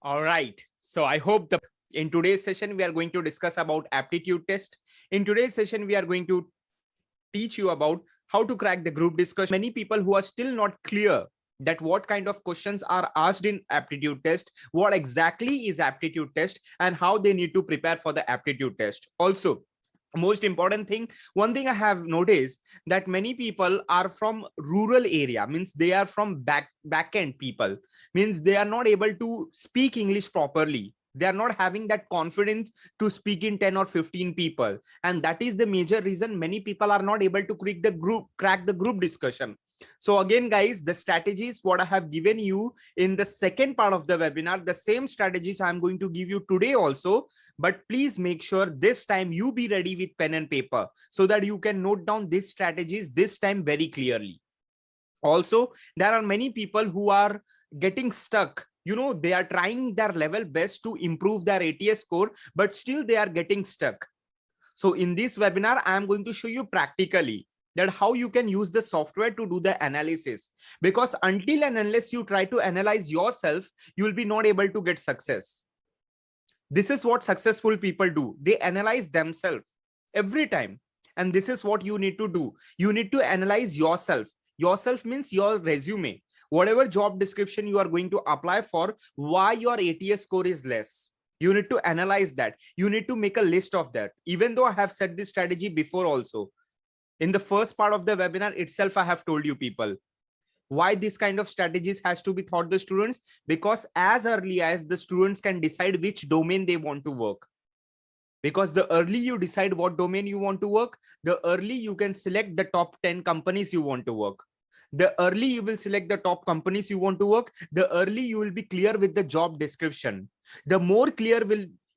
All right. So I hope in today's session, we are going to discuss about aptitude test. In today's session, we are going to teach you about how to crack the group discussion. Many people who are still not clear that what kind of questions are asked in aptitude test, what exactly is aptitude test, and how they need to prepare for the aptitude test. Also, most important thing, one thing I have noticed that many people are from rural area, means they are from back end people, means they are not able to speak English properly. They are not having that confidence to speak in 10 or 15 people, and that is the major reason many people are not able to crack the group discussion. So again, guys, the strategies what I have given you in the second part of the webinar, the same strategies I'm going to give you today also, but please make sure this time you be ready with pen and paper so that you can note down these strategies this time very clearly. Also, there are many people who are getting stuck. They are trying their level best to improve their ATS score, but still they are getting stuck. So in this webinar, I am going to show you practically that how you can use the software to do the analysis, because until and unless you try to analyze yourself, you will be not able to get success. This is what successful people do. They analyze themselves every time. And this is what you need to do. You need to analyze yourself. Yourself means your resume. Whatever job description you are going to apply for, why your ATS score is less. You need to analyze that. You need to make a list of that. Even though I have said this strategy before also. In the first part of the webinar itself, I have told you people why this kind of strategies has to be taught the students, because as early as the students can decide which domain they want to work. Because the early you decide what domain you want to work, the early you can select the top 10 companies you want to work. The early you will select the top companies you want to work, the early you will be clear with the job description. The more clear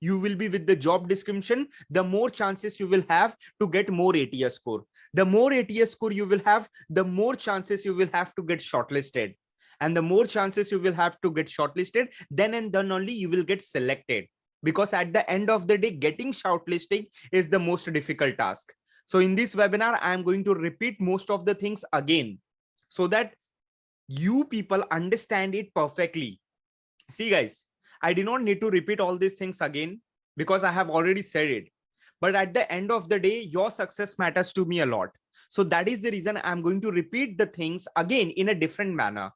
you will be with the job description, the more chances you will have to get more ATS score. The more ATS score you will have, the more chances you will have to get shortlisted. And the more chances you will have to get shortlisted, then and then only you will get selected. Because at the end of the day, getting shortlisting is the most difficult task. So in this webinar, I am going to repeat most of the things again so that you people understand it perfectly. See guys, I do not need to repeat all these things again because I have already said it. But at the end of the day, your success matters to me a lot. So that is the reason I'm going to repeat the things again in a different manner.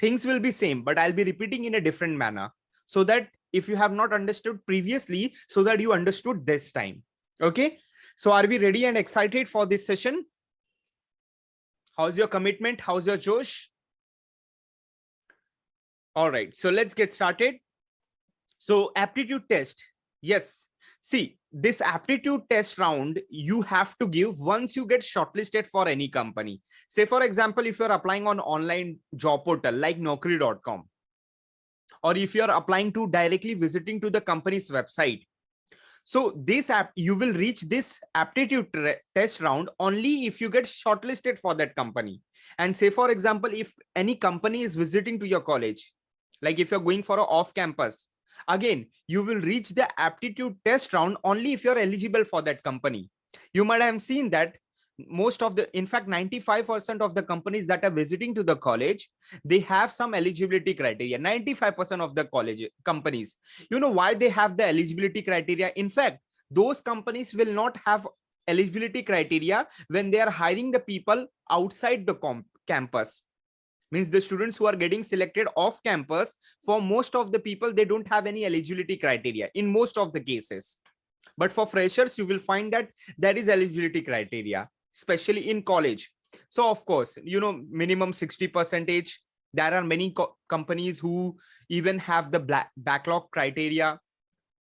Things will be same, but I'll be repeating in a different manner so that if you have not understood previously, so that you understood this time. Okay. So are we ready and excited for this session? How's your commitment? How's your Josh? All right. So let's get started. So aptitude test. Yes. See, this aptitude test round you have to give once you get shortlisted for any company. Say, for example, if you're applying on online job portal like Naukri.com, or if you're applying to directly visiting to the company's website. So this app, you will reach this aptitude test round only if you get shortlisted for that company. And say, for example, if any company is visiting to your college, like if you're going for an off campus, again, you will reach the aptitude test round only if you're eligible for that company. You might have seen that most of in fact, 95% of the companies that are visiting to the college, they have some eligibility criteria. 95% of the college companies, why they have the eligibility criteria? In fact, those companies will not have eligibility criteria when they are hiring the people outside the campus. Means the students who are getting selected off campus, for most of the people, they don't have any eligibility criteria in most of the cases. But for freshers, you will find that there is eligibility criteria, especially in college. So of course, minimum 60%. There are many companies who even have the backlog criteria.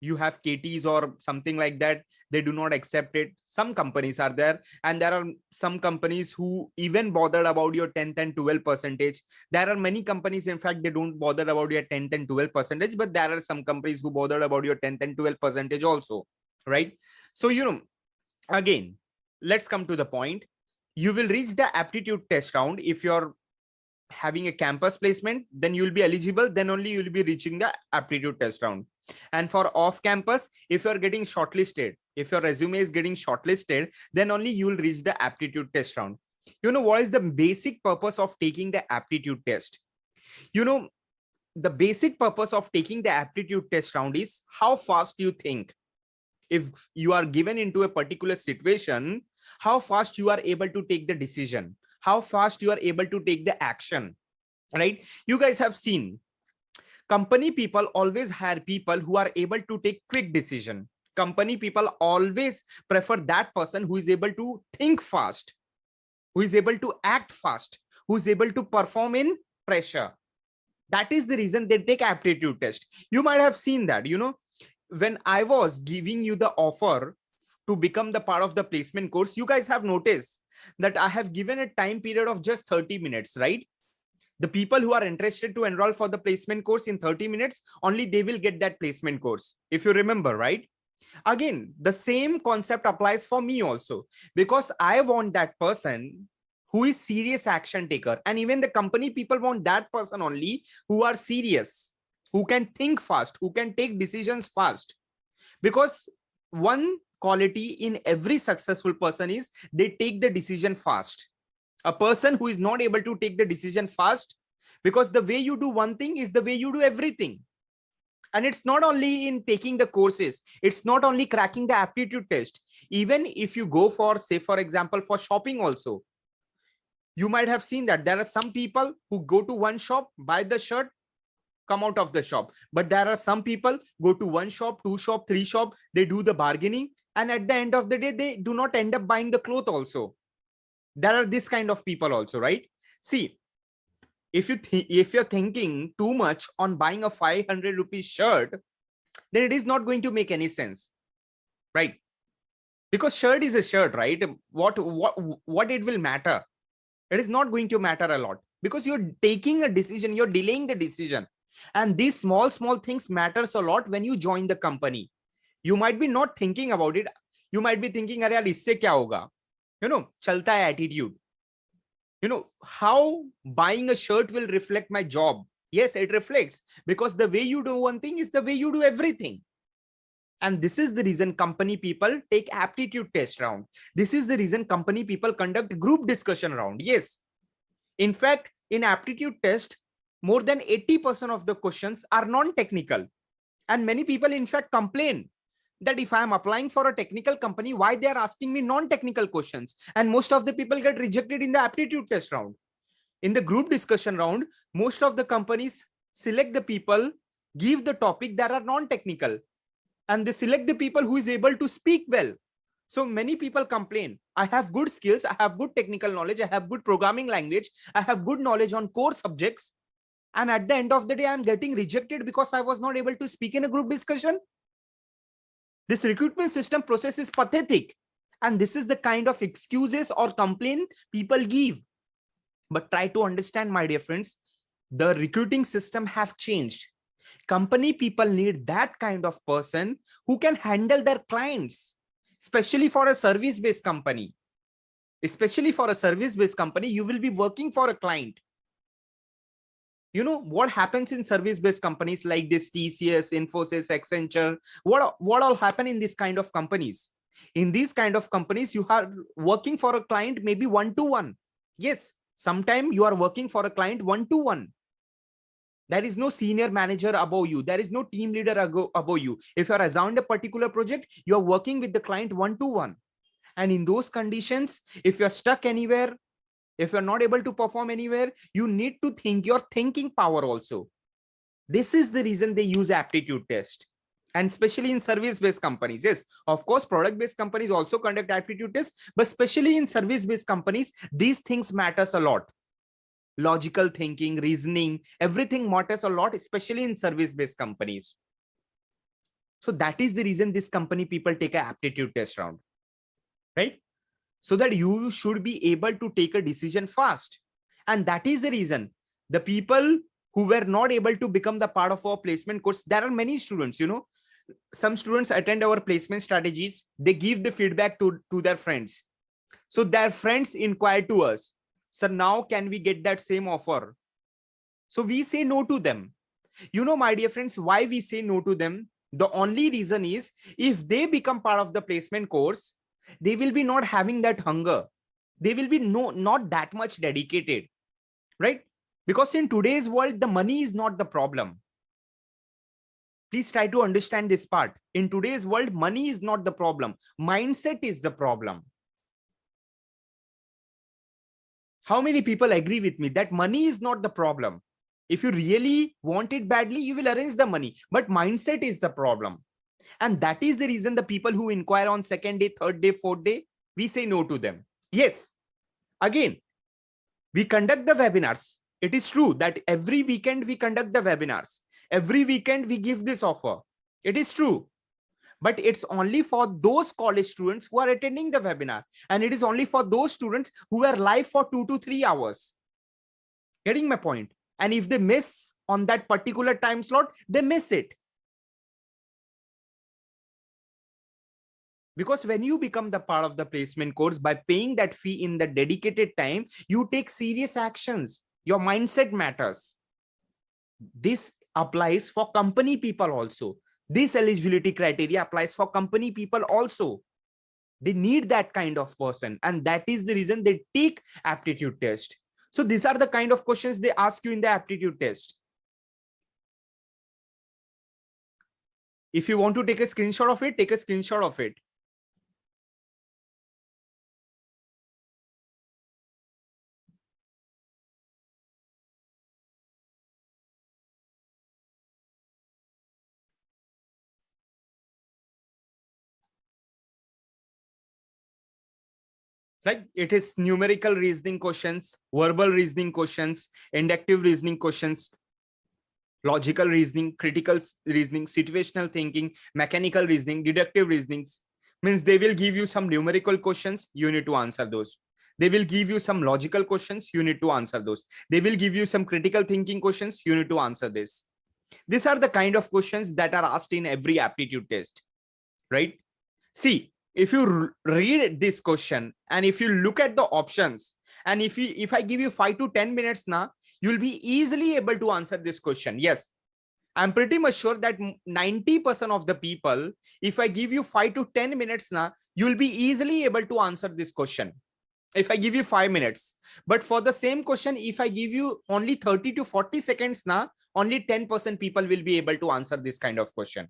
You have KTs or something like that, they do not accept it. Some companies are there, and there are some companies who even bothered about your 10th and 12%. There are many companies, in fact, they don't bother about your 10th and 12%, but there are some companies who bothered about your 10th and 12% also, right? So again, let's come to the point. You will reach the aptitude test round. If you're having a campus placement, then you'll be eligible, then only you'll be reaching the aptitude test round. And for off campus, if you're getting shortlisted, if your resume is getting shortlisted, then only you will reach the aptitude test round. You know what is the basic purpose of taking the aptitude test? You know, the basic purpose of taking the aptitude test round is how fast you think. If you are given into a particular situation, how fast you are able to take the decision, how fast you are able to take the action, right? You guys have seen company people always hire people who are able to take quick decision. Company people always prefer that person who is able to think fast, who is able to act fast, who is able to perform in pressure. That is the reason they take aptitude test. You might have seen that, you know, when I was giving you the offer to become the part of the placement course, you guys have noticed that I have given a time period of just 30 minutes, right? The people who are interested to enroll for the placement course in 30 minutes, only they will get that placement course. If you remember, right? Again, the same concept applies for me also, because I want that person who is serious action taker. And even the company people want that person only who are serious, who can think fast, who can take decisions fast. Because one quality in every successful person is they take the decision fast. A person who is not able to take the decision fast, because the way you do one thing is the way you do everything. And it's not only in taking the courses, it's not only cracking the aptitude test. Even if you go for, say, for example, for shopping also, you might have seen that there are some people who go to one shop, buy the shirt, come out of the shop. But there are some people go to one shop, two shop, three shop, they do the bargaining, and at the end of the day, they do not end up buying the cloth also. There are this kind of people also, right? See, if you're thinking too much on buying a 500 rupees shirt, then it is not going to make any sense, right? Because shirt is a shirt, right? What it will matter? It is not going to matter a lot, because you're taking a decision, you're delaying the decision. And these small things matters a lot when you join the company. You might be not thinking about it. You might be thinking, "Arey yaar, isse kya hoga?" You know, chalta hai attitude. You know, how buying a shirt will reflect my job? Yes, it reflects, because the way you do one thing is the way you do everything. And this is the reason company people take aptitude test round. This is the reason company people conduct group discussion round. Yes. In fact, in aptitude test, more than 80% of the questions are non-technical. And many people, in fact, complain that if I am applying for a technical company, why they are asking me non-technical questions? And most of the people get rejected in the aptitude test round. In the group discussion round, most of the companies select the people, give the topic that are non-technical, and they select the people who is able to speak well. So many people complain, I have good skills, I have good technical knowledge, I have good programming language, I have good knowledge on core subjects, and at the end of the day, I'm getting rejected because I was not able to speak in a group discussion. This recruitment system process is pathetic. And this is the kind of excuses or complaint people give. But try to understand, my dear friends, the recruiting system have changed. Company people need that kind of person who can handle their clients, especially for a service-based company. Especially for a service-based company, you will be working for a client. You know what happens in service-based companies like this, TCS, Infosys, Accenture, what all happen in this kind of companies? In these kind of companies, you are working for a client maybe one-to-one. Yes, sometimes you are working for a client one-to-one. There is no senior manager above you. There is no team leader above you. If you are assigned a particular project, you are working with the client one-to-one. And in those conditions, if you're stuck anywhere, if you're not able to perform anywhere, you need to think your thinking power also. This is the reason they use aptitude test. And especially in service-based companies. Yes, of course, product-based companies also conduct aptitude tests, but especially in service-based companies, these things matters a lot. Logical thinking, reasoning, everything matters a lot, especially in service-based companies. So that is the reason this company people take an aptitude test round, right? So that you should be able to take a decision fast. And that is the reason the people who were not able to become the part of our placement course, there are many students, you know, some students attend our placement strategies, they give the feedback to their friends. So their friends inquire to us, sir, now can we get that same offer? So we say no to them. You know, my dear friends, why we say no to them? The only reason is, if they become part of the placement course, they will be not having that hunger. They will be not that much dedicated, right? Because in today's world, the money is not the problem. Please try to understand this part. In today's world, money is not the problem. Mindset is the problem. How many people agree with me that money is not the problem? If you really want it badly, you will arrange the money, but mindset is the problem. And that is the reason the people who inquire on second day, third day, fourth day, we say no to them. Yes, again, we conduct the webinars. It is true that every weekend we conduct the webinars. Every weekend we give this offer. It is true. But it's only for those college students who are attending the webinar. And it is only for those students who are live for 2 to 3 hours. Getting my point? And if they miss on that particular time slot, they miss it. Because when you become the part of the placement course, by paying that fee in the dedicated time, you take serious actions. Your mindset matters. This applies for company people also. This eligibility criteria applies for company people also. They need that kind of person. And that is the reason they take aptitude test. So these are the kind of questions they ask you in the aptitude test. If you want to take a screenshot of it, take a screenshot of it. Like it is numerical reasoning questions, verbal reasoning questions, inductive reasoning questions, logical reasoning, critical reasoning, situational thinking, mechanical reasoning, deductive reasonings. Means they will give you some numerical questions, you need to answer those. They will give you some logical questions, you need to answer those. They will give you some critical thinking questions, you need to answer this. These are the kind of questions that are asked in every aptitude test, right? See, if you read this question and if you look at the options, and if I give you 5 to 10 minutes now, you'll be easily able to answer this question. Yes, I'm pretty much sure that 90% of the people, if I give you 5 to 10 minutes now, you'll be easily able to answer this question. If I give you 5 minutes, but for the same question, if I give you only 30 to 40 seconds now, only 10% people will be able to answer this kind of question.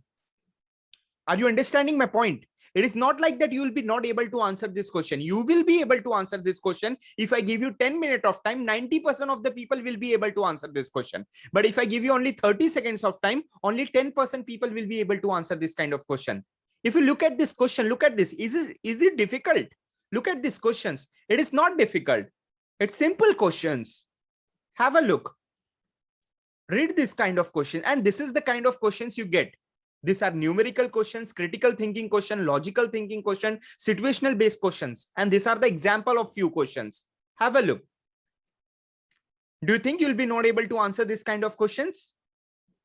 Are you understanding my point? It is not like that you will be not able to answer this question. You will be able to answer this question. If I give you 10 minutes of time, 90% of the people will be able to answer this question. But if I give you only 30 seconds of time, only 10% people will be able to answer this kind of question. If you look at this question, look at this. Is it difficult? Look at these questions. It is not difficult. It's simple questions. Have a look. Read this kind of question. And this is the kind of questions you get. These are numerical questions, critical thinking question, logical thinking question, situational based questions. And these are the example of few questions. Have a look. Do you think you'll be not able to answer this kind of questions?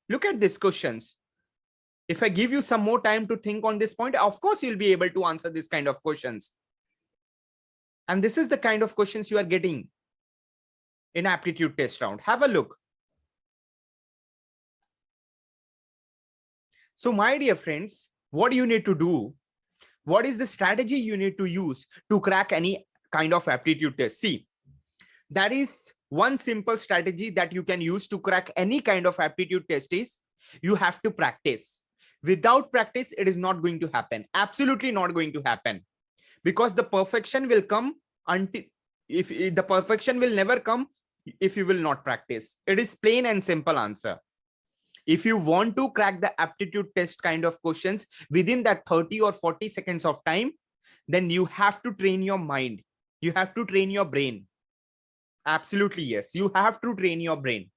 Look at these questions. If I give you some more time to think on this point, of course, you'll be able to answer this kind of questions. And this is the kind of questions you are getting in aptitude test round. Have a look. So my dear friends, what do you need to do? What is the strategy you need to use to crack any kind of aptitude test? See, that is one simple strategy that you can use to crack any kind of aptitude test is you have to practice. Without practice, it is not going to happen. Absolutely not going to happen. Because the perfection will come until if the perfection will never come if you will not practice. It is plain and simple answer. If you want to crack the aptitude test kind of questions within that 30 or 40 seconds of time, then you have to train your mind. You have to train your brain. Absolutely, yes. You have to train your brain.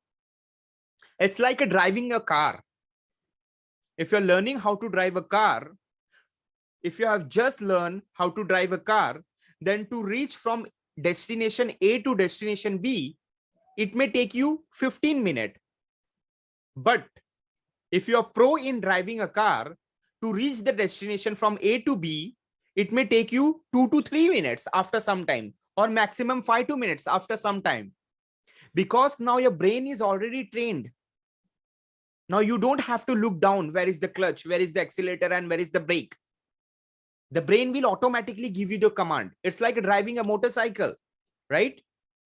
It's like driving a car. If you're learning how to drive a car, if you have just learned how to drive a car, then to reach from destination A to destination B, it may take you 15 minutes. But if you're pro in driving a car, to reach the destination from A to B, It may take you 2 to 3 minutes after some time, or maximum 5 to minutes after some time, because now your brain is already trained. Now you don't have to look down. Where is the clutch? Where is the accelerator? And where is the brake? The brain will automatically give you the command. It's like driving a motorcycle, right?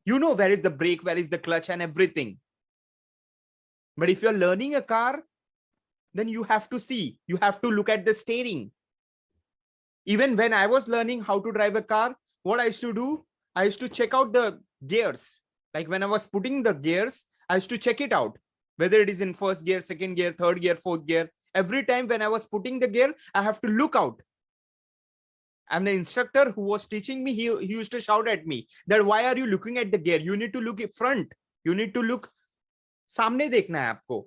You know where is the brake, where is the clutch and everything. But if you're learning a car, then you have to see, you have to look at the steering. Even when I was learning how to drive a car, what I used to do, I used to check out the gears. Like when I was putting the gears, I used to check it out, whether it is in first gear, second gear, third gear, fourth gear. Every time when I was putting the gear, I have to look out. And the instructor who was teaching me, he used to shout at me that, why are you looking at the gear? You need to look in front. You need to look, सामने देखना है आपको.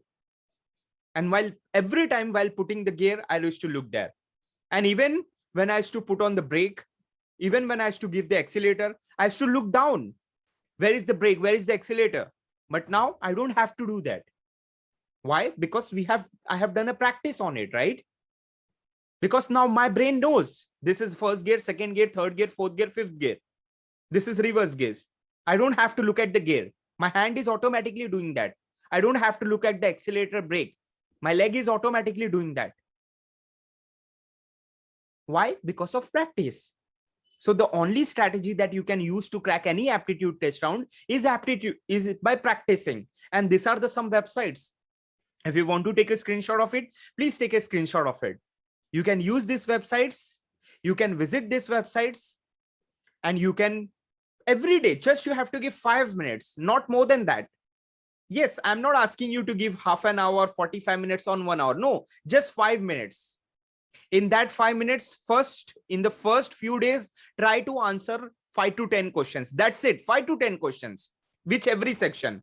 And every time while putting the gear, I used to look there. And even when I used to put on the brake, even when I used to give the accelerator, I used to look down. Where is the brake? Where is the accelerator? But now I don't have to do that. Why? Because I have done a practice on it, right? Because now my brain knows this is first gear, second gear, third gear, fourth gear, fifth gear. This is reverse gears. I don't have to look at the gear. My hand is automatically doing that. I don't have to look at the accelerator, brake. My leg is automatically doing that. Why? Because of practice. So the only strategy that you can use to crack any aptitude test round is by practicing. And these are some websites. If you want to take a screenshot of it, please take a screenshot of it. You can use these websites. You can visit these websites, and you can every day, just you have to give 5 minutes, not more than that. Yes, I'm not asking you to give half an hour, 45 minutes on 1 hour. No, just 5 minutes. In that 5 minutes, in the first few days, try to answer 5 to 10 questions. That's it, 5 to 10 questions, which every section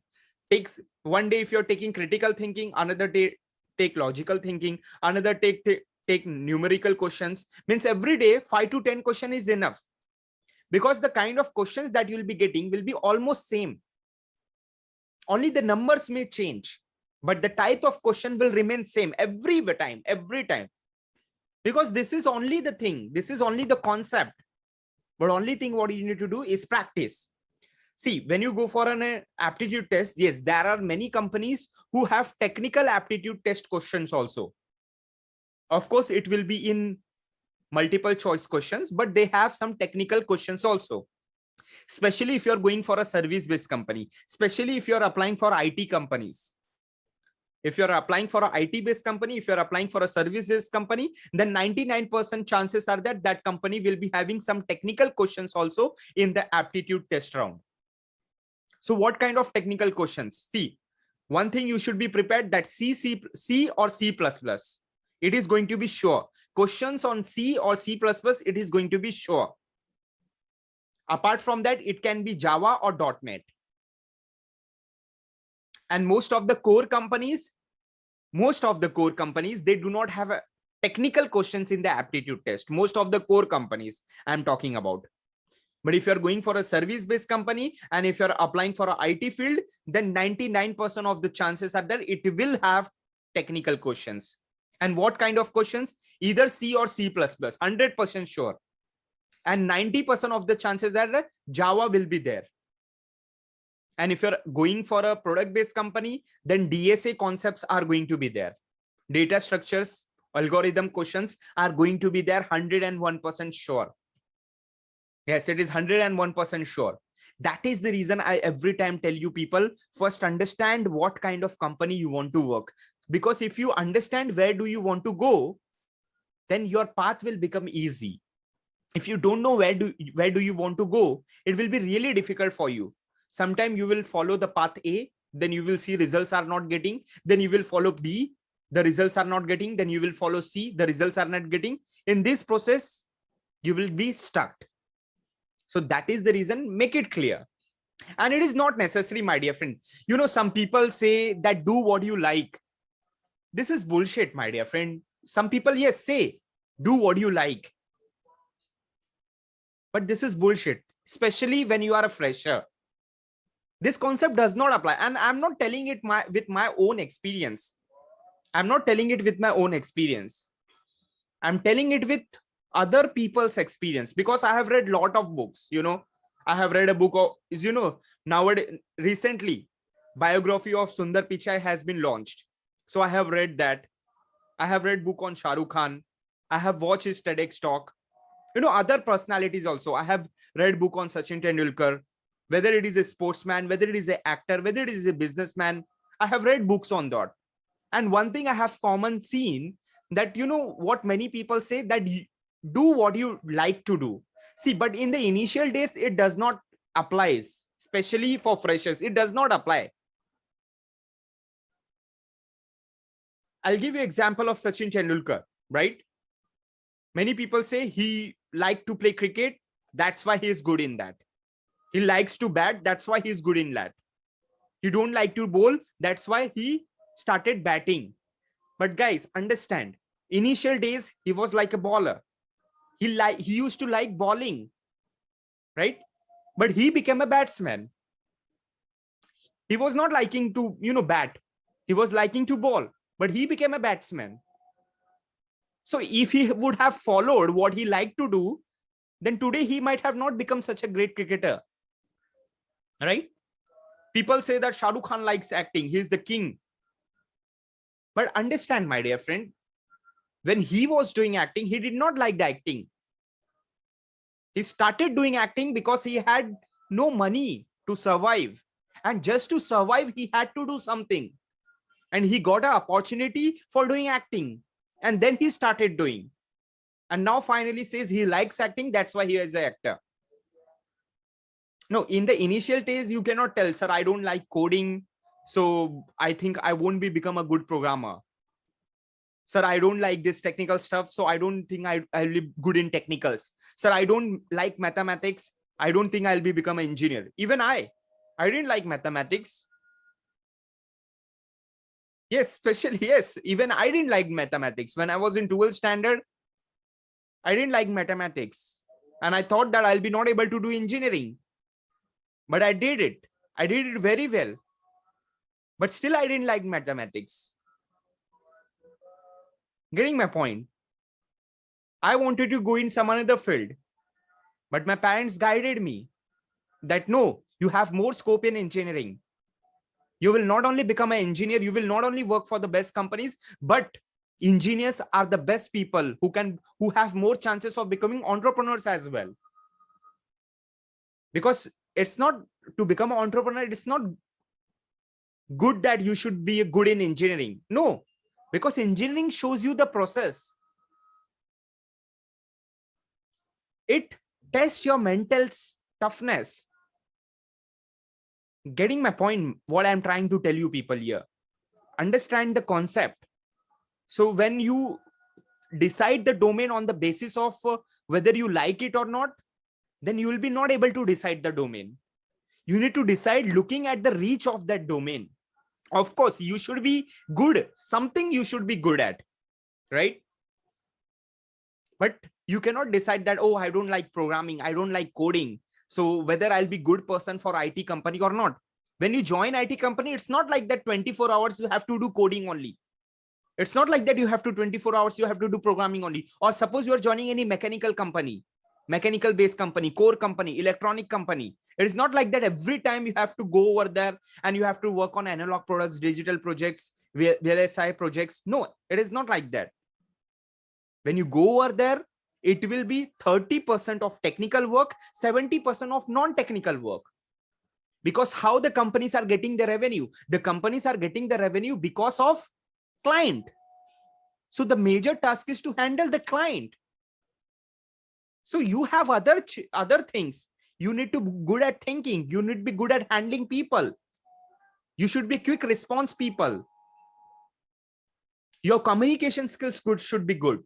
takes. One day, if you're taking critical thinking, another day, take logical thinking, another take numerical questions. Means every day 5 to 10 question is enough, because the kind of questions that you'll be getting will be almost same. Only the numbers may change, but the type of question will remain same every time. Because this is only the thing, this is only the concept, but only thing what you need to do is practice. See, when you go for an aptitude test, yes, there are many companies who have technical aptitude test questions also. Of course, it will be in multiple choice questions, but they have some technical questions also. Especially if you're going for a service-based company, especially if you're applying for IT companies. If you're applying for an IT-based company, if you're applying for a service-based company, then 99% chances are that that company will be having some technical questions also in the aptitude test round. So what kind of technical questions? See, one thing you should be prepared that C or C++. It is going to be sure. Questions on C or C++, it is going to be sure. Apart from that, it can be Java or .NET. And most of the core companies, they do not have a technical questions in the aptitude test. Most of the core companies I'm talking about. But if you're going for a service-based company and if you're applying for an IT field, then 99% of the chances are that it will have technical questions. And what kind of questions? Either C or C++, 100% sure. And 90% of the chances that Java will be there. And if you're going for a product-based company, then DSA concepts are going to be there. Data structures, algorithm questions are going to be there, 101% sure. Yes, it is 101% sure. That is the reason I every time tell you people, first understand what kind of company you want to work. Because if you understand where do you want to go, then your path will become easy. If you don't know where do you want to go, it will be really difficult for you. Sometimes you will follow the path A, then you will see results are not getting. Then you will follow B, the results are not getting. Then you will follow C, the results are not getting. In this process, you will be stuck. So that is the reason, make it clear. And it is not necessary, my dear friend. You know, some people say that do what you like. This is bullshit, my dear friend. Some people, yes, say do what you like. But this is bullshit, especially when you are a fresher. This concept does not apply. And I'm not telling it with my own experience. I'm not telling it with my own experience. I'm telling it with other people's experience, because I have read a lot of books. I have read a book of, nowadays, recently, biography of Sundar Pichai has been launched. So I have read that. I have read book on Shah Rukh Khan. I have watched his TEDx talk. Other personalities also. I have read book on Sachin Tendulkar, whether it is a sportsman, whether it is an actor, whether it is a businessman. I have read books on that. And one thing I have common seen that, what many people say, that you do what you like to do. See, but in the initial days, it does not apply, especially for freshers. It does not apply. I'll give you an example of Sachin Tendulkar, right? Many people say he liked to play cricket. That's why he is good in that. He likes to bat. That's why he's good in that. He don't like to bowl. That's why he started batting. But guys, understand, initial days, he was like a bowler. He used to like bowling, right? But he became a batsman. He was not liking to, bat. He was liking to bowl, but he became a batsman. So if he would have followed what he liked to do, then today he might have not become such a great cricketer, right? People say that Shah Rukh Khan likes acting. He's the king. But understand, my dear friend, when he was doing acting, he did not like the acting. He started doing acting because he had no money to survive. And just to survive, he had to do something. And he got an opportunity for doing acting. And then he started doing. And now finally says he likes acting. That's why he is an actor. No, in the initial days, you cannot tell, sir, I don't like coding. So I think I won't become a good programmer. Sir, I don't like this technical stuff. So I don't think I'll be good in technicals. Sir, I don't like mathematics. I don't think I'll become an engineer. Even I didn't like mathematics. Yes, especially, yes. Even I didn't like mathematics. When I was in 12th standard, I didn't like mathematics. And I thought that I'll be not able to do engineering. But I did it. I did it very well. But still, I didn't like mathematics. Getting my point? I wanted to go in some other field. But my parents guided me that no, you have more scope in engineering. You will not only become an engineer, you will not only work for the best companies, but engineers are the best people who have more chances of becoming entrepreneurs as well. Because it's not to become an entrepreneur, it's not good that you should be good in engineering. No, because engineering shows you the process. It tests your mental toughness. Getting my point, what I'm trying to tell you people here. Understand the concept. So when you decide the domain on the basis of whether you like it or not, then you will be not able to decide the domain. You need to decide looking at the reach of that domain. Of course, you should be good. Something you should be good at, right? But you cannot decide that, oh, I don't like programming. I don't like coding. So whether I'll be good person for IT company or not. When you join IT company, it's not like that 24 hours you have to do coding only. It's not like that you have to 24 hours, you have to do programming only. Or suppose you are joining any mechanical company, mechanical based company, core company, electronic company. It is not like that every time you have to go over there and you have to work on analog products, digital projects, VLSI projects. No, it is not like that. When you go over there, it will be 30% of technical work, 70% of non-technical work. Because how the companies are getting the revenue? The companies are getting the revenue because of client. So the major task is to handle the client. So you have other things. You need to be good at thinking. You need to be good at handling people. You should be quick response people. Your communication skills should be good.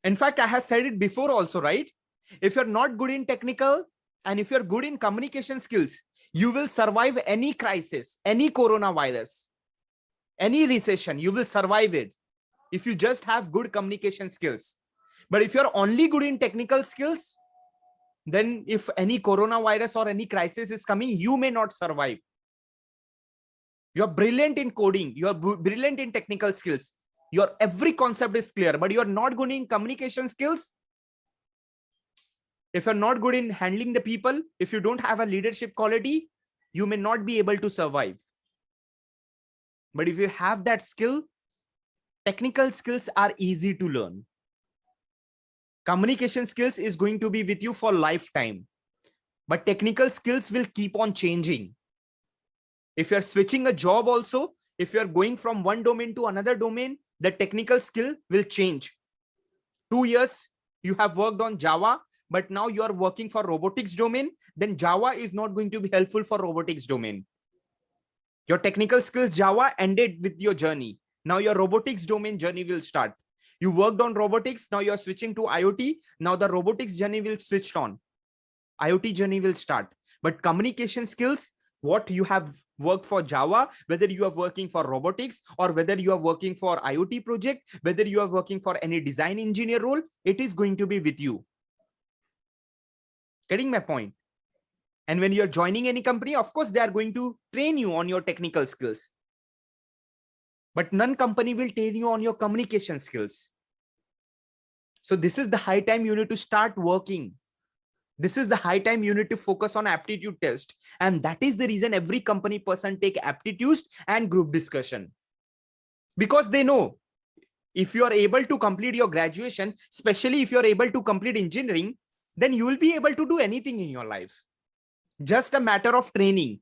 In fact, I have said it before also, right? If you're not good in technical and if you're good in communication skills, you will survive any crisis, any coronavirus, any recession, you will survive it if you just have good communication skills. But if you're only good in technical skills, then if any coronavirus or any crisis is coming, you may not survive. You're brilliant in coding. You're brilliant in technical skills. Your every concept is clear, but you're not good in communication skills. If you're not good in handling the people, if you don't have a leadership quality, you may not be able to survive. But if you have that skill, technical skills are easy to learn. Communication skills is going to be with you for lifetime, but technical skills will keep on changing. If you're switching a job also, if you're going from one domain to another domain, the technical skill will change. 2 years, you have worked on Java, but now you are working for robotics domain, then Java is not going to be helpful for robotics domain. Your technical skills Java ended with your journey. Now your robotics domain journey will start. You worked on robotics, now you're switching to IoT. Now the robotics journey will switch on. IoT journey will start. But communication skills, what you have worked for Java, whether you are working for robotics or whether you are working for IoT project, whether you are working for any design engineer role, it is going to be with you. Getting my point? And when you're joining any company, of course, they are going to train you on your technical skills. But none company will train you on your communication skills. So this is the high time you need to start working. This is the high time you need to focus on aptitude test. And that is the reason every company person take aptitudes and group discussion. Because they know if you are able to complete your graduation, especially if you are able to complete engineering, then you will be able to do anything in your life. Just a matter of training.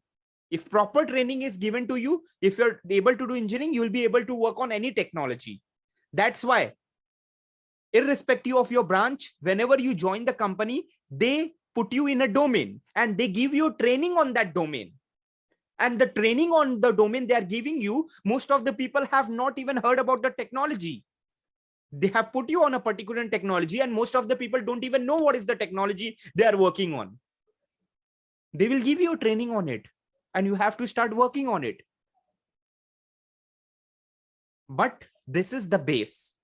If proper training is given to you, if you're able to do engineering, you will be able to work on any technology. That's why, irrespective of your branch, whenever you join the company, they put you in a domain and they give you training on that domain. And the training on the domain they are giving you, most of the people have not even heard about the technology. They have put you on a particular technology and most of the people don't even know what is the technology they are working on. They will give you training on it and you have to start working on it. But this is the base.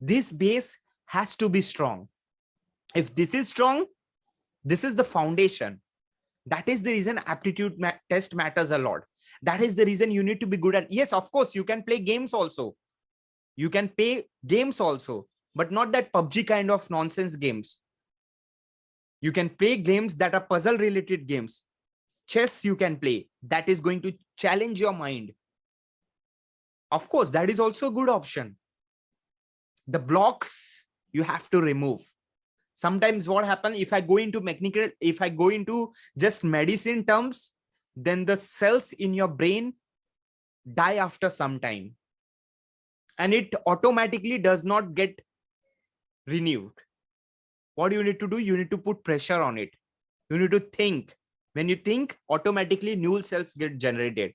This base has to be strong. If this is strong, this is the foundation. That is the reason aptitude test matters a lot. That is the reason you need to be good at. Yes, of course, you can play games also. You can play games also, but not that PUBG kind of nonsense games. You can play games that are puzzle related games. Chess you can play. That is going to challenge your mind. Of course, that is also a good option. The blocks you have to remove. Sometimes what happens if I go into mechanical, if I go into just medicine terms, then the cells in your brain die after some time. And it automatically does not get renewed. What do you need to do? You need to put pressure on it. You need to think. When you think, automatically new cells get generated.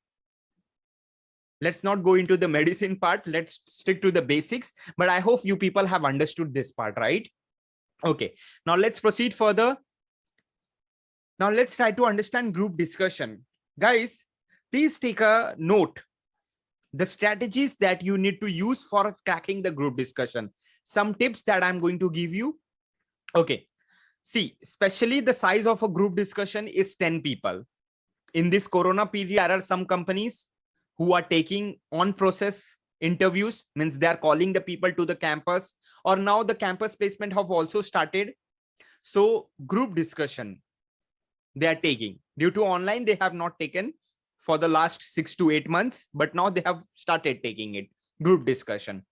Let's not go into the medicine part. Let's stick to the basics. But I hope you people have understood this part, right? Okay. Now let's proceed further. Now let's try to understand group discussion. Guys, please take a note. The strategies that you need to use for cracking the group discussion. Some tips that I'm going to give you. Okay. See, especially the size of a group discussion is 10 people. In this Corona period, there are some companies who are taking on process interviews, means they are calling the people to the campus, or now the campus placement have also started. So group discussion they are taking. Due to online, they have not taken for the last 6 to 8 months, but now they have started taking it. Group discussion.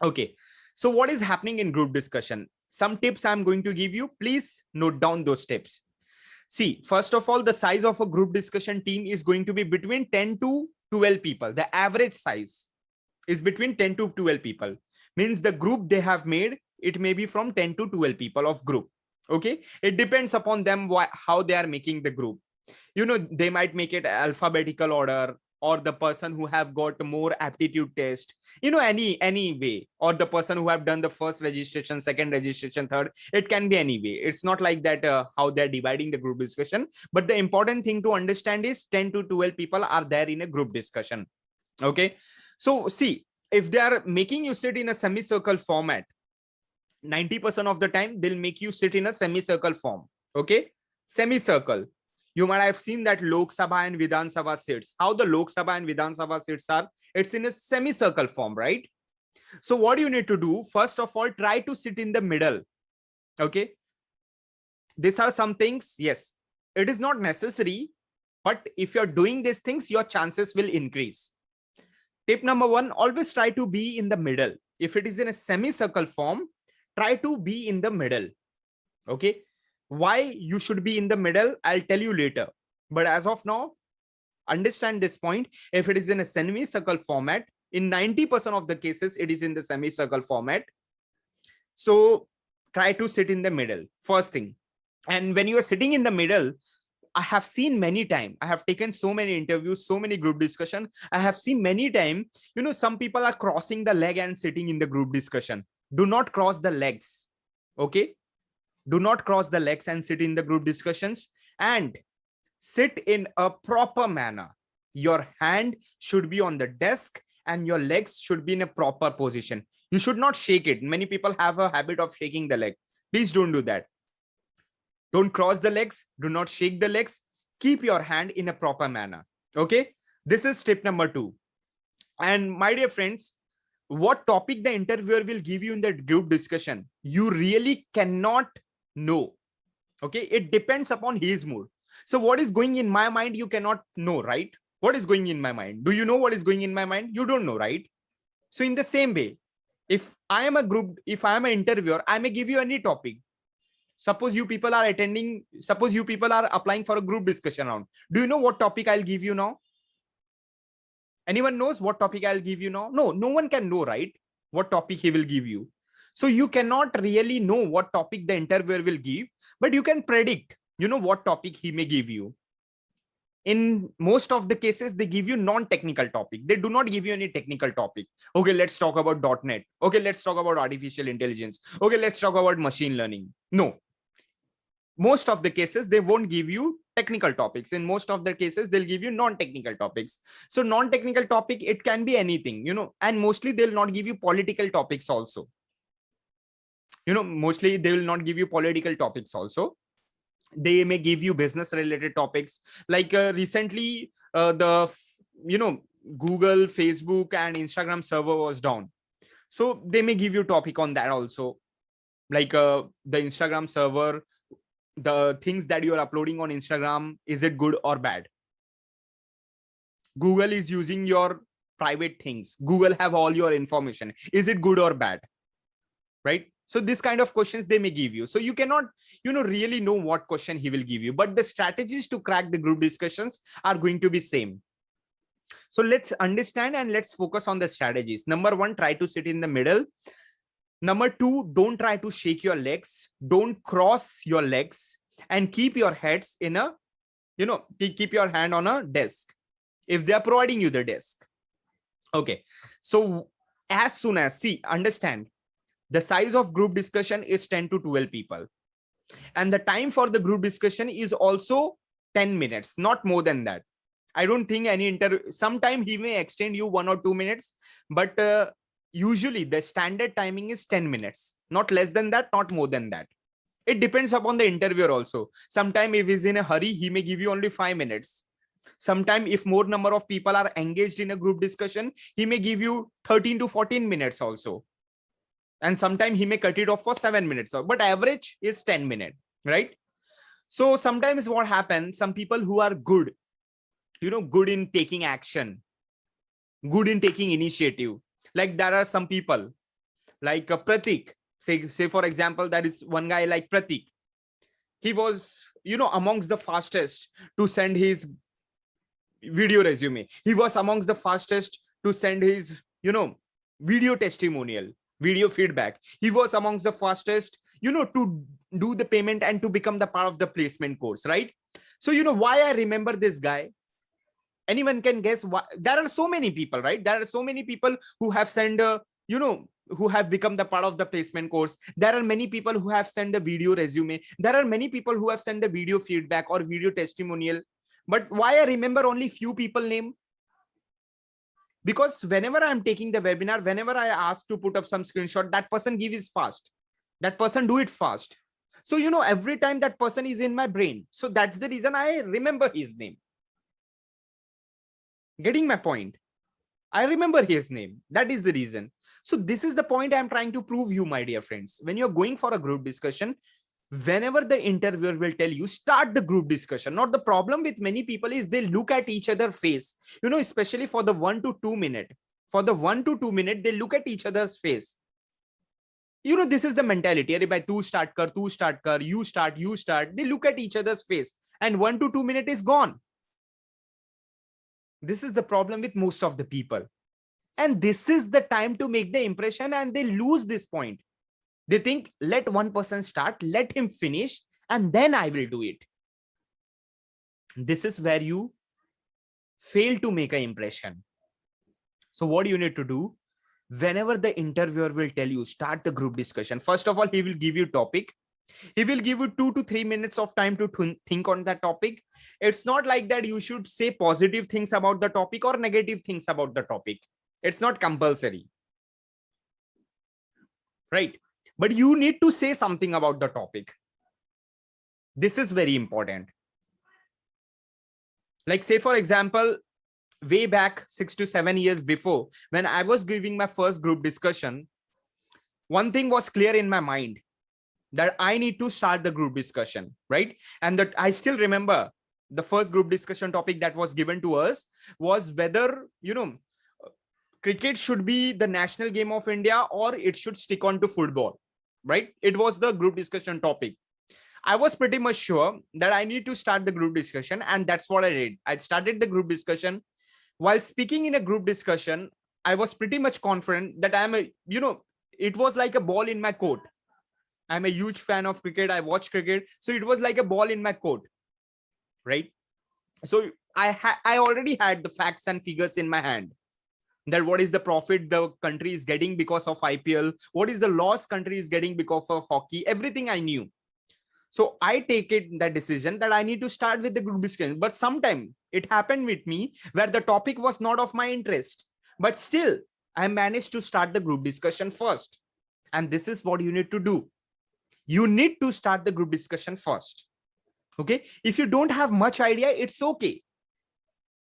Okay. So what is happening in group discussion? Some tips I'm going to give you. Please note down those tips. See, first of all, the size of a group discussion team is going to be between 10 to 12 people. The average size is between 10 to 12 people. Means the group they have made, it may be from 10 to 12 people of group. Okay. It depends upon them how they are making the group. You know, they might make it alphabetical order, or the person who have got more aptitude test, you know, any way, or the person who have done the first registration, second registration, third. It can be any way. It's not like that how they're dividing the group discussion. But the important thing to understand is 10 to 12 people are there in a group discussion. Okay. So see, if they are making you sit in a semicircle format, 90% of the time they'll make you sit in a semicircle form. Okay. Semicircle. You might have seen that Lok Sabha and Vidhan Sabha seats. How the Lok Sabha and Vidhan Sabha seats are, it's in a semicircle form, right? So what you need to do, first of all, try to sit in the middle. Okay. These are some things. Yes, it is not necessary, but if you're doing these things, your chances will increase. Tip number one, always try to be in the middle. If it is in a semicircle form, try to be in the middle. Okay. Why you should be in the middle, I'll tell you later. But as of now, understand this point. If it is in a semicircle format, in 90% of the cases, it is in the semicircle format. So try to sit in the middle, first thing. And when you are sitting in the middle, I have seen many times, I have taken so many interviews, so many group discussion. I have seen many times, some people are crossing the leg and sitting in the group discussion. Do not cross the legs. Okay. Do not cross the legs and sit in the group discussions, and sit in a proper manner. Your hand should be on the desk and your legs should be in a proper position. You should not shake it. Many people have a habit of shaking the leg. Please don't do that. Don't cross the legs. Do not shake the legs. Keep your hand in a proper manner. Okay. This is tip number 2. And my dear friends, what topic the interviewer will give you in the group discussion, you really cannot know. Okay. It depends upon his mood. So what is going in my mind, you cannot know, right? What is going in my mind? Do you know what is going in my mind? You don't know, right? So in the same way, if I am an interviewer, I may give you any topic. Suppose you people are applying for a group discussion round. Do you know what topic I'll give you now? Anyone knows what topic I'll give you now? No, no one can know, right? What topic he will give you. So you cannot really know what topic the interviewer will give, but you can predict, what topic he may give you. In most of the cases, they give you non-technical topic. They do not give you any technical topic. Okay, let's talk about .NET. Okay, let's talk about artificial intelligence. Okay, let's talk about machine learning. No. Most of the cases, they won't give you technical topics. In most of the cases, they'll give you non-technical topics. So non-technical topic, it can be anything, and mostly they'll not give you political topics also. Mostly they will not give you political topics also. They may give you business related topics. Like recently, Google, Facebook and Instagram server was down. So they may give you topic on that also. Like the Instagram server, the things that you are uploading on Instagram, is it good or bad? Google is using your private things. Google have all your information. Is it good or bad? Right? So this kind of questions they may give you. So you cannot, really know what question he will give you, but the strategies to crack the group discussions are going to be same. So let's understand and let's focus on the strategies. Number 1, try to sit in the middle. Number 2, don't try to shake your legs. Don't cross your legs, and keep your heads in a, keep your hand on a desk if they are providing you the desk. Okay. So as soon as, understand, the size of group discussion is 10 to 12 people. And the time for the group discussion is also 10 minutes, not more than that. I don't think sometime he may extend you 1 or 2 minutes, but usually the standard timing is 10 minutes, not less than that, not more than that. It depends upon the interviewer also. Sometime if he's in a hurry, he may give you only 5 minutes. Sometime if more number of people are engaged in a group discussion, he may give you 13 to 14 minutes also. And sometimes he may cut it off for 7 minutes, but average is 10 minutes, right? So sometimes what happens, some people who are good, good in taking action, good in taking initiative. Like there are some people like Pratik, say for example, there is one guy like Pratik. He was, amongst the fastest to send his video resume. He was amongst the fastest to send his, video testimonial, video feedback. He was amongst the fastest, to do the payment and to become the part of the placement course, right? So, why I remember this guy? Anyone can guess why? There are so many people, right? There are so many people who have sent who have become the part of the placement course. There are many people who have sent the video resume. There are many people who have sent the video feedback or video testimonial. But why I remember only few people name? Because whenever I'm taking the webinar, whenever I ask to put up some screenshot, that person give is fast. That person do it fast. So, every time that person is in my brain. So that's the reason I remember his name. Getting my point? I remember his name. That is the reason. So this is the point I'm trying to prove you, my dear friends. When you're going for a group discussion, whenever the interviewer will tell you, start the group discussion. Not the problem with many people is they look at each other's face, especially for the 1 to 2 minute. For the 1 to 2 minute, they look at each other's face. This is the mentality. Arey bhai, tu start kar, you start. They look at each other's face and 1 to 2 minute is gone. This is the problem with most of the people. And this is the time to make the impression, and they lose this point. They think, let one person start, let him finish, and then I will do it. This is where you fail to make an impression. So what you need to do, whenever the interviewer will tell you, start the group discussion, first of all, he will give you topic. He will give you 2 to 3 minutes of time to think on that topic. It's not like that you should say positive things about the topic or negative things about the topic. It's not compulsory. Right? But you need to say something about the topic. This is very important. Like say, for example, way back 6 to 7 years before, when I was giving my first group discussion, one thing was clear in my mind, that I need to start the group discussion, right? And that I still remember the first group discussion topic that was given to us was whether, cricket should be the national game of India or it should stick on to football, right? It was the group discussion topic. I was pretty much sure that I need to start the group discussion, and that's what I did. I started the group discussion. While speaking in a group discussion, I was pretty much confident that it was like a ball in my court. I'm a huge fan of cricket. I watch cricket. So it was like a ball in my court, right? So I already had the facts and figures in my hand, that what is the profit the country is getting because of IPL, what is the loss country is getting because of hockey, everything I knew. So I take it that decision that I need to start with the group discussion. But sometime it happened with me where the topic was not of my interest, but still I managed to start the group discussion first. And this is what you need to do. You need to start the group discussion first. Okay. If you don't have much idea, it's okay.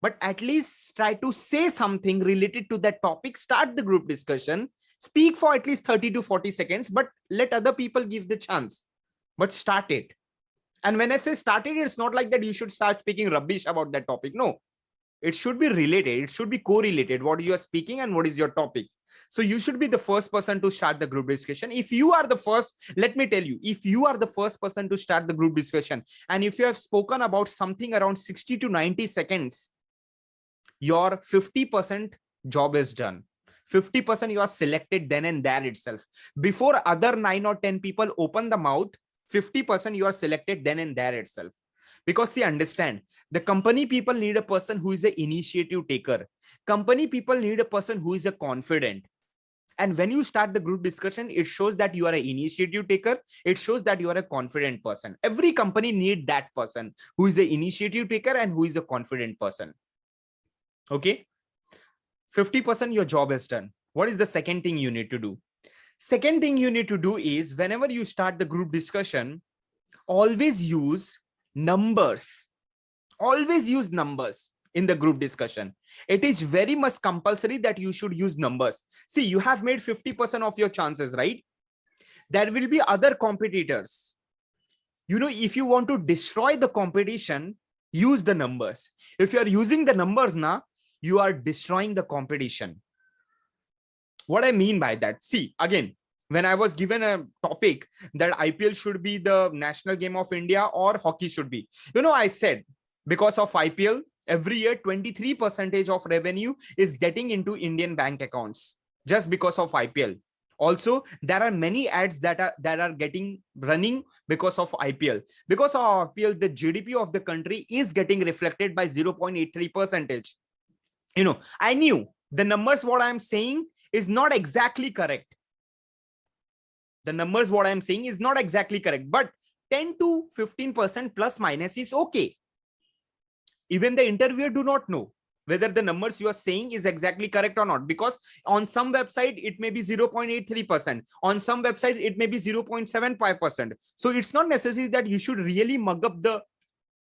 But at least try to say something related to that topic. Start the group discussion. Speak for at least 30 to 40 seconds, but let other people give the chance. But start it. And when I say start it, it's not like that you should start speaking rubbish about that topic. No. It should be related. It should be correlated. What you are speaking and what is your topic. So you should be the first person to start the group discussion. If you are the first, let me tell you, if you are the first person to start the group discussion, and if you have spoken about something around 60 to 90 seconds, your 50% job is done. 50% you are selected then and there itself. Before other 9 or 10 people open the mouth, 50% you are selected then and there itself. Because see, understand, the company people need a person who is an initiative taker. Company people need a person who is a confident. And when you start the group discussion, it shows that you are an initiative taker. It shows that you are a confident person. Every company needs that person who is an initiative taker and who is a confident person. Okay. 50% your job is done. What is the second thing you need to do? Second thing you need to do is whenever you start the group discussion, always use numbers. Always use numbers in the group discussion. It is very much compulsory that you should use numbers. See, you have made 50% of your chances, right? There will be other competitors. If you want to destroy the competition, use the numbers. If you are using the numbers now, you are destroying the competition. What I mean by that, see, again, when I was given a topic that IPL should be the national game of India or hockey should be, I said, because of IPL, every year 23% of revenue is getting into Indian bank accounts just because of IPL. Also, there are many ads that are getting running because of IPL. Because of IPL, the GDP of the country is getting reflected by 0.83%. I knew the numbers, what I'm saying is not exactly correct. The numbers, what I'm saying is not exactly correct, but 10 to 15% plus minus is okay. Even the interviewer do not know whether the numbers you are saying is exactly correct or not, because on some website, it may be 0.83%. On some website, it may be 0.75%. So it's not necessary that you should really mug up the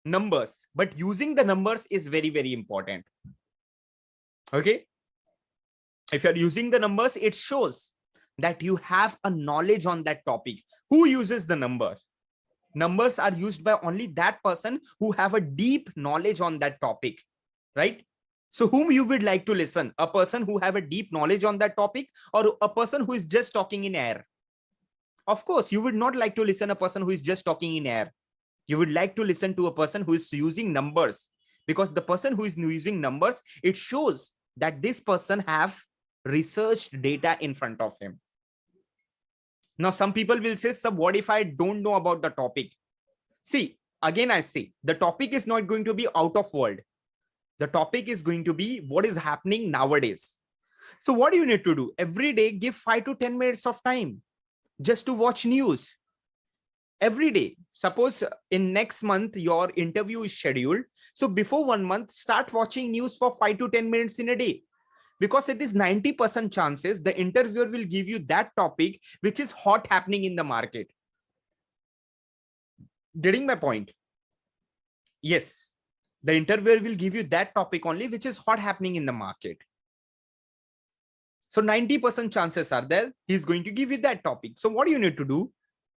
numbers, but using the numbers is very, very important. Okay. If you're using the numbers, it shows that you have a knowledge on that topic. Who uses the number? Numbers are used by only that person who have a deep knowledge on that topic, right? So whom you would like to listen? A person who have a deep knowledge on that topic, or a person who is just talking in air? Of course, you would not like to listen a person who is just talking in air. You would like to listen to a person who is using numbers, because the person who is using numbers, it shows that this person have researched data in front of him. Now, some people will say, sir, what if I don't know about the topic? See, again, I say the topic is not going to be out of world. The topic is going to be what is happening nowadays. So what do you need to do? Every day, give 5 to 10 minutes of time just to watch news. Every day. Suppose in next month, your interview is scheduled. So before 1 month, start watching news for 5 to 10 minutes in a day. Because it is 90% chances the interviewer will give you that topic which is hot happening in the market. Getting my point? Yes, the interviewer will give you that topic only which is hot happening in the market. So 90% chances are there he's going to give you that topic. So what do you need to do?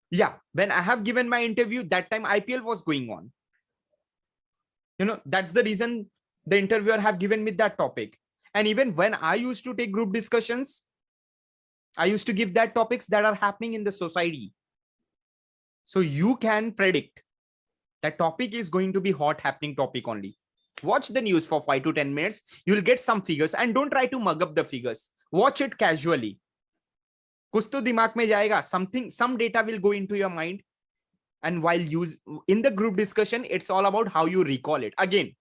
Yeah, when I have given my interview, that time IPL was going on. That's the reason the interviewer have given me that topic. And even when I used to take group discussions, I used to give that topics that are happening in the society. So you can predict that topic is going to be hot happening topic only. Watch the news for 5 to 10 minutes. You'll get some figures, and don't try to mug up the figures. Watch it casually. कुछ तो दिमाग में जाएगा. Some data will go into your mind. And while in the group discussion, it's all about how you recall it. Again,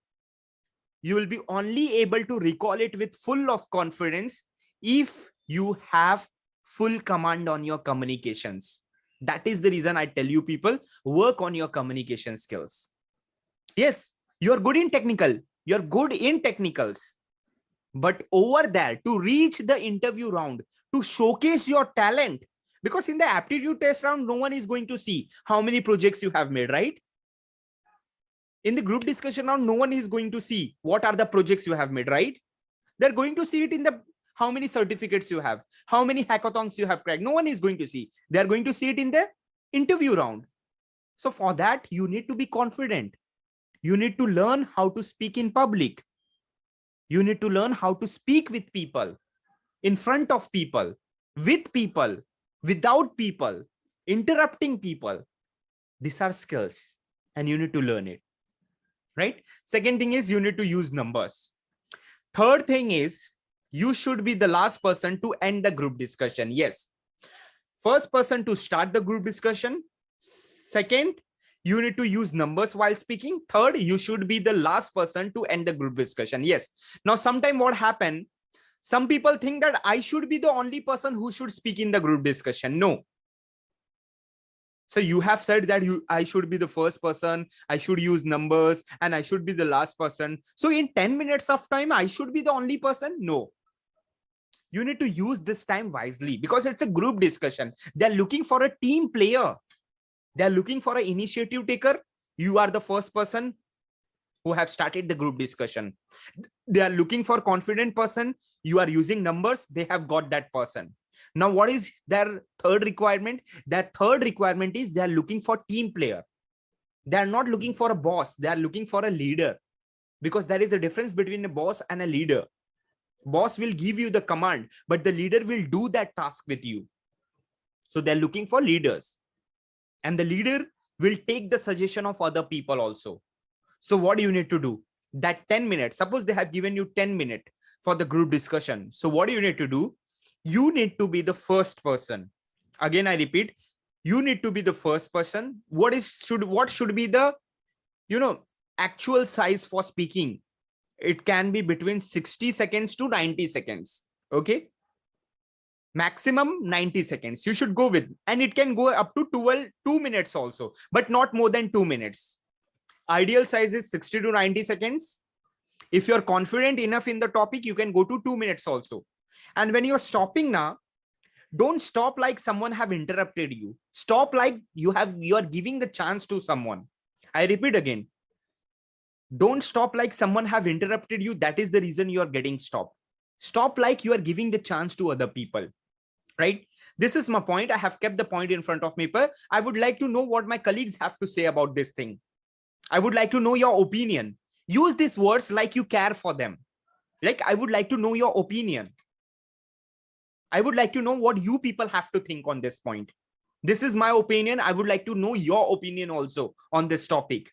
you will be only able to recall it with full of confidence if you have full command on your communications. That is the reason I tell you people, work on your communication skills. Yes, you're good in technical. You're good in technicals. But over there, to reach the interview round, to showcase your talent, because in the aptitude test round, no one is going to see how many projects you have made, right? In the group discussion round, no one is going to see what are the projects you have made, right? They're going to see it in the how many certificates you have, how many hackathons you have cracked. No one is going to see. They're going to see it in the interview round. So for that, you need to be confident. You need to learn how to speak in public. You need to learn how to speak with people, in front of people, with people, without people, interrupting people. These are skills, and you need to learn it. Right? Second thing is you need to use numbers. Third thing is you should be the last person to end the group discussion. Yes. First person to start the group discussion. Second, you need to use numbers while speaking. Third, you should be the last person to end the group discussion. Yes. Now, sometime what happened? Some people think that I should be the only person who should speak in the group discussion. No. So you have said that I should be the first person, I should use numbers, and I should be the last person. So in 10 minutes of time, I should be the only person? No. You need to use this time wisely because it's a group discussion. They're looking for a team player. They're looking for an initiative taker. You are the first person who have started the group discussion. They are looking for confident person. You are using numbers. They have got that person. Now, what is their third requirement? Their third requirement is they are looking for team player. They are not looking for a boss. They are looking for a leader, because there is a difference between a boss and a leader. Boss will give you the command, but the leader will do that task with you. So they're looking for leaders, and the leader will take the suggestion of other people also. So what do you need to do? That 10 minutes, suppose they have given you 10 minutes for the group discussion. So what do you need to do? You need to be the first person. Again, I repeat, you need to be the first person. What should be the, actual size for speaking? It can be between 60 seconds to 90 seconds. Okay. Maximum 90 seconds you should go with, and it can go up to 2 minutes also, but not more than 2 minutes. Ideal size is 60 to 90 seconds. If you're confident enough in the topic, you can go to 2 minutes also. And when you're stopping now, don't stop like someone have interrupted you. Stop like you are giving the chance to someone. I repeat again. Don't stop like someone have interrupted you. That is the reason you are getting stopped. Stop like you are giving the chance to other people, right? This is my point. I have kept the point in front of me, but I would like to know what my colleagues have to say about this thing. I would like to know your opinion. Use these words like you care for them. Like, I would like to know your opinion. I would like to know what you people have to think on this point. This is my opinion. I would like to know your opinion also on this topic.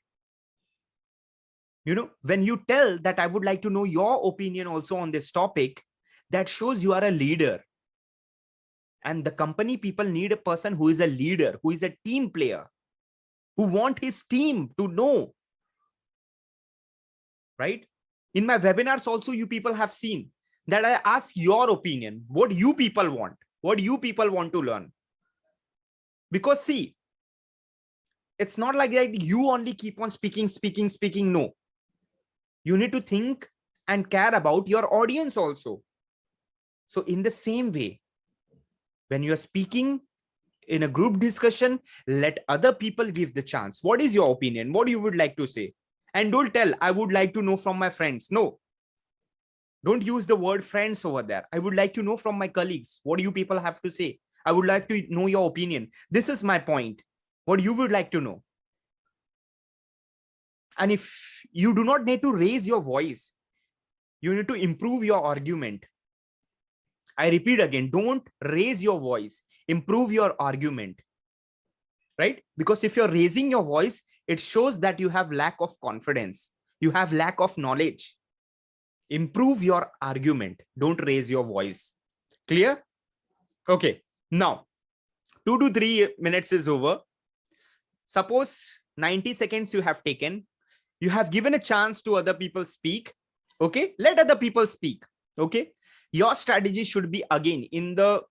You know, when you tell that I would like to know your opinion also on this topic, that shows you are a leader. And the company people need a person who is a leader, who is a team player, who want his team to know, right? In my webinars also, you people have seen that I ask your opinion, what you people want, what you people want to learn. Because see, it's not like that you only keep on speaking. No, you need to think and care about your audience also. So in the same way, when you are speaking in a group discussion, let other people give the chance. What is your opinion? What you would like to say? And don't tell, I would like to know from my friends. No, don't use the word friends over there. I would like to know from my colleagues. What do you people have to say? I would like to know your opinion. This is my point. What you would like to know. And if you do not need to raise your voice, you need to improve your argument. I repeat again, don't raise your voice, improve your argument, right? Because if you're raising your voice, it shows that you have lack of confidence. You have lack of knowledge. Improve your argument. Don't raise your voice. Clear? Okay. Now, 2 to 3 minutes is over. Suppose 90 seconds you have taken. You have given a chance to other people speak. Okay. Let other people speak. Okay. Your strategy should be again in the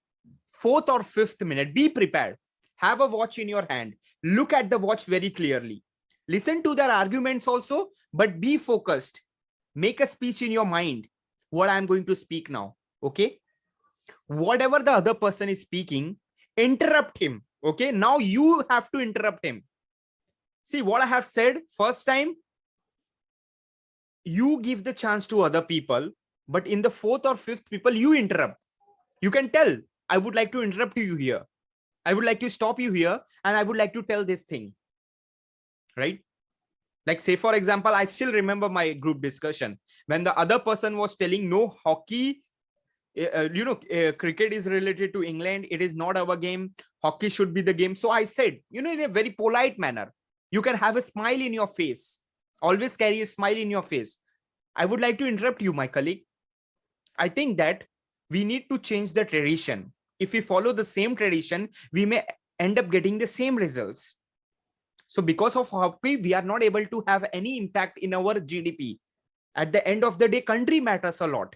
4th or 5th minute. Be prepared. Have a watch in your hand. Look at the watch very clearly. Listen to their arguments also, but be focused. Make a speech in your mind. What I'm going to speak now. Okay. Whatever the other person is speaking, interrupt him. Okay. Now you have to interrupt him. See what I have said first time. You give the chance to other people, but in the 4th or 5th people, you interrupt. You can tell, I would like to interrupt you here. I would like to stop you here. And I would like to tell this thing. Right? Like say, for example, I still remember my group discussion when the other person was telling no hockey, cricket is related to England. It is not our game. Hockey should be the game. So I said, in a very polite manner, you can have a smile in your face. Always carry a smile in your face. I would like to interrupt you, my colleague. I think that we need to change the tradition. If we follow the same tradition, we may end up getting the same results. So because of hockey, we are not able to have any impact in our GDP. At the end of the day, country matters a lot.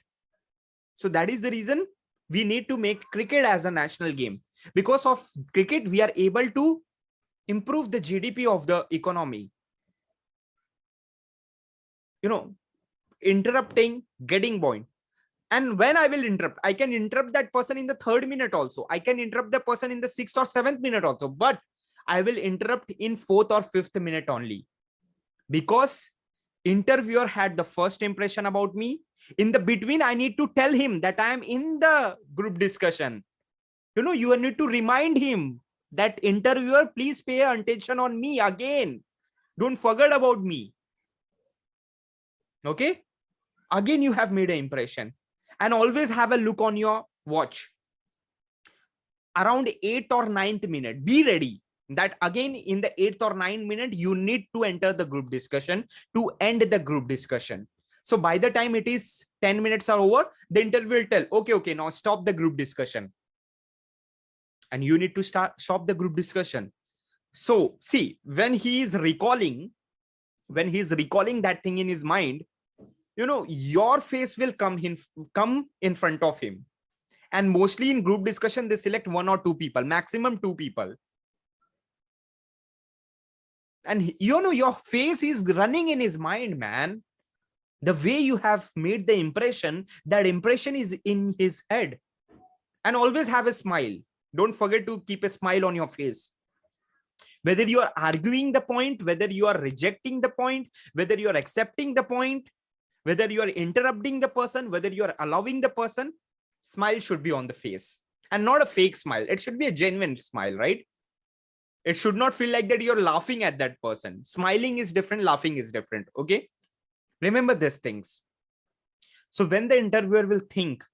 So that is the reason we need to make cricket as a national game. Because of cricket, we are able to improve the GDP of the economy. Interrupting, getting point. And when I will interrupt, I can interrupt that person in the 3rd minute also. I can interrupt the person in the 6th or 7th minute also. But I will interrupt in 4th or 5th minute only. Because interviewer had the first impression about me. In the between, I need to tell him that I am in the group discussion. You need to remind him that interviewer, please pay attention on me again. Don't forget about me. Okay. Again, you have made an impression. And always have a look on your watch. Around 8th or 9th minute, be ready that again in the 8th or 9th minute, you need to enter the group discussion to end the group discussion. So by the time it is 10 minutes are over, the interviewer will tell, okay, now stop the group discussion. And you need to stop the group discussion. So see, when he is recalling that thing in his mind, your face will come in front of him. And mostly in group discussion, they select 1 or 2 people, maximum 2 people. And your face is running in his mind, man. The way you have made the impression, that impression is in his head. And always have a smile. Don't forget to keep a smile on your face. Whether you are arguing the point, whether you are rejecting the point, whether you are accepting the point, whether you are interrupting the person, whether you are allowing the person, smile should be on the face, and not a fake smile. It should be a genuine smile, right? It should not feel like that you're laughing at that person. Smiling is different, laughing is different. Okay, remember these things. So when the interviewer will think,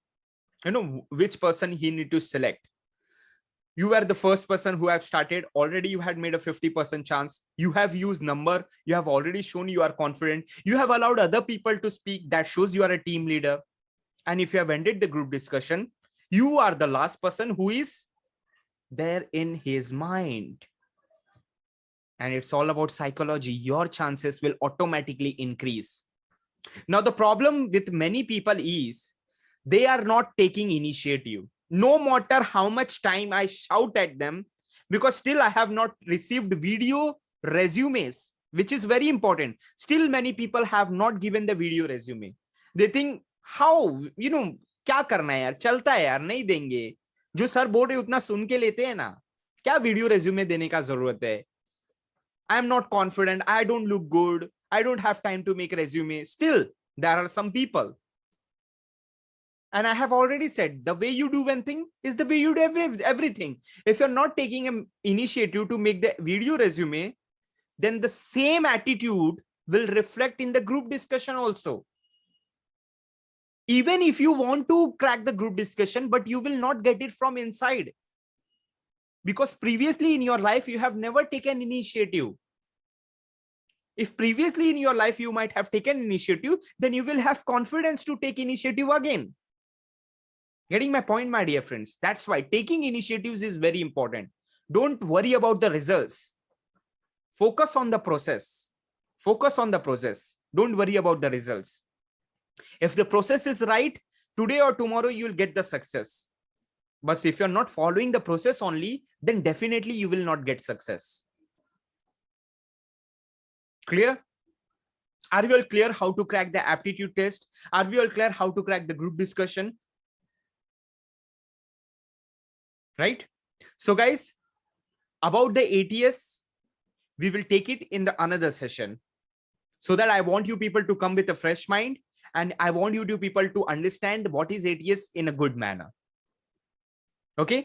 which person he need to select, you were the first person who have started. Already you had made a 50% chance. You have used number. You have already shown you are confident. You have allowed other people to speak. That shows you are a team leader. And if you have ended the group discussion, you are the last person who is there in his mind. And it's all about psychology. Your chances will automatically increase. Now, the problem with many people is they are not taking initiative. No matter how much time I shout at them, because still I have not received video resumes, which is very important. Still, many people have not given the video resume. They think, how, क्या करना है यार, चलता है यार, नहीं देंगे. जो सर बोल रहे उतना सुन के लेते हैं ना, क्या वीडियो रेज्यूमे देने का जरूरत है. I am not confident. I don't look good. I don't have time to make a resume. Still, there are some people. And I have already said, the way you do one thing is the way you do everything. If you're not taking an initiative to make the video resume, then the same attitude will reflect in the group discussion also. Even if you want to crack the group discussion, but you will not get it from inside. Because previously in your life, you have never taken initiative. If previously in your life, you might have taken initiative, then you will have confidence to take initiative again. Getting my point, my dear friends? That's why taking initiatives is very important. Don't worry about the results. Focus on the process. Focus on the process. Don't worry about the results. If the process is right, today or tomorrow, you will get the success. But if you're not following the process only, then definitely you will not get success. Clear? Are we all clear how to crack the aptitude test? Are we all clear how to crack the group discussion? Right? So guys, about the ATS, we will take it in the another session. So that I want you people to come with a fresh mind, and I want you people to understand what is ATS in a good manner. Okay.